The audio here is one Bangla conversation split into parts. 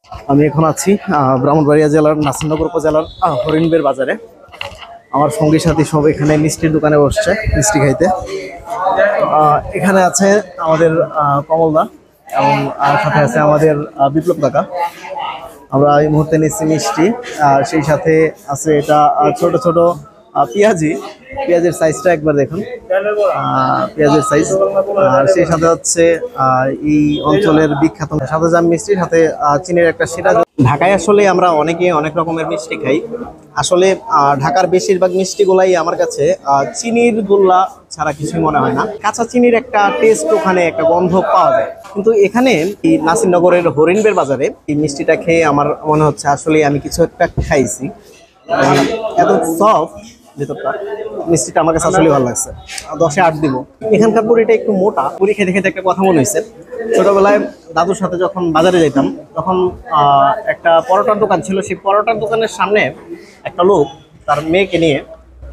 আমি এখন আছি ব্রাহ্মণবাড়িয়া জেলার নাসিরনগর উপজেলার হরিণবের বাজারে। আমার সঙ্গী সাথী সব এখানে মিষ্টির দোকানে বসছে মিষ্টি খাইতে। এখানে আছে আমাদের কমলদা এবং সাথে আছে আমাদের বিপ্লব কাকা। আমরা এই মুহূর্তে নিচ্ছি মিষ্টি, আর সেই সাথে আছে এটা ছোট ছোট পেঁয়াজি। পেঁয়াজের সাইজটা একবার দেখুন, পেঁয়াজের সাইজ। আর সেই সাথে হচ্ছে এই অঞ্চলের বিখ্যাত সাদা জাম মিষ্টির সাথে চিনির একটা সেটা। ঢাকায় আসলে আমরা অনেকে অনেক রকমের মিষ্টি খাই। আসলে ঢাকার বেশিরভাগ মিষ্টিগুলাই আমার কাছে চিনির গোল্লা ছাড়া কিছুই মনে হয় না। কাঁচা চিনির একটা টেস্ট, ওখানে একটা গন্ধ পাওয়া যায়। কিন্তু এখানে এই নাসিরনগরের হরিণবের বাজারে এই মিষ্টিটা খেয়ে আমার মনে হচ্ছে আসলে আমি কিছু একটা খাইছি। এত সফট ভেতরটা, মিষ্টিটা আমার কাছে আসলে ভালো লাগছে। 10-এ 8 দিব। এখানকার পুরিটা একটু মোটা। পুরি খেতে খেতে একটা কথা মনে হয়েছে, ছোটবেলায় দাদুর সাথে যখন বাজারে যেতাম তখন একটা পরোটার দোকান ছিল। সেই পরোটার দোকানের সামনে একটা লোক তার মেয়েকে নিয়ে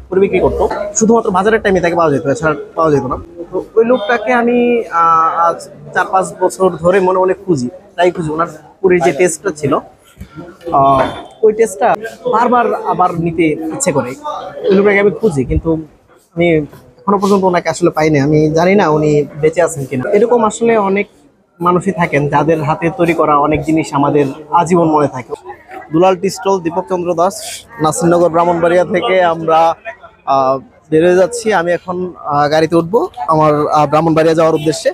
পুরি বিক্রি করতো। শুধুমাত্র বাজারের টাইমে তাকে পাওয়া যেত, এছাড়া পাওয়া যেত না। তো ওই লোকটাকে আমি আজ 4-5 বছর ধরে মনে মনে খুঁজি, তাই খুঁজি। ওনার পুরীর যে টেস্টটা ছিল, ওই টেস্টটা বারবার আবার নিতে ইচ্ছে করে। ওই লোকটাকে আমি খুঁজি, কিন্তু আমি এখনো পর্যন্ত ওনাকে আসলে পাইনি। আমি জানি না উনি বেঁচে আছেন কিনা। এরকম আসলে অনেক মানুষই থাকেন যাদের হাতে তৈরি করা অনেক জিনিস আমাদের আজীবন মনে থাকে। দুলাল টি স্টল, দীপক চন্দ্র দাস, নাসিরনগর ব্রাহ্মণবাড়িয়া থেকে আমরা বের হয়ে যাচ্ছি। আমি এখন গাড়িতে উঠবো আমার ব্রাহ্মণবাড়িয়া যাওয়ার উদ্দেশ্যে।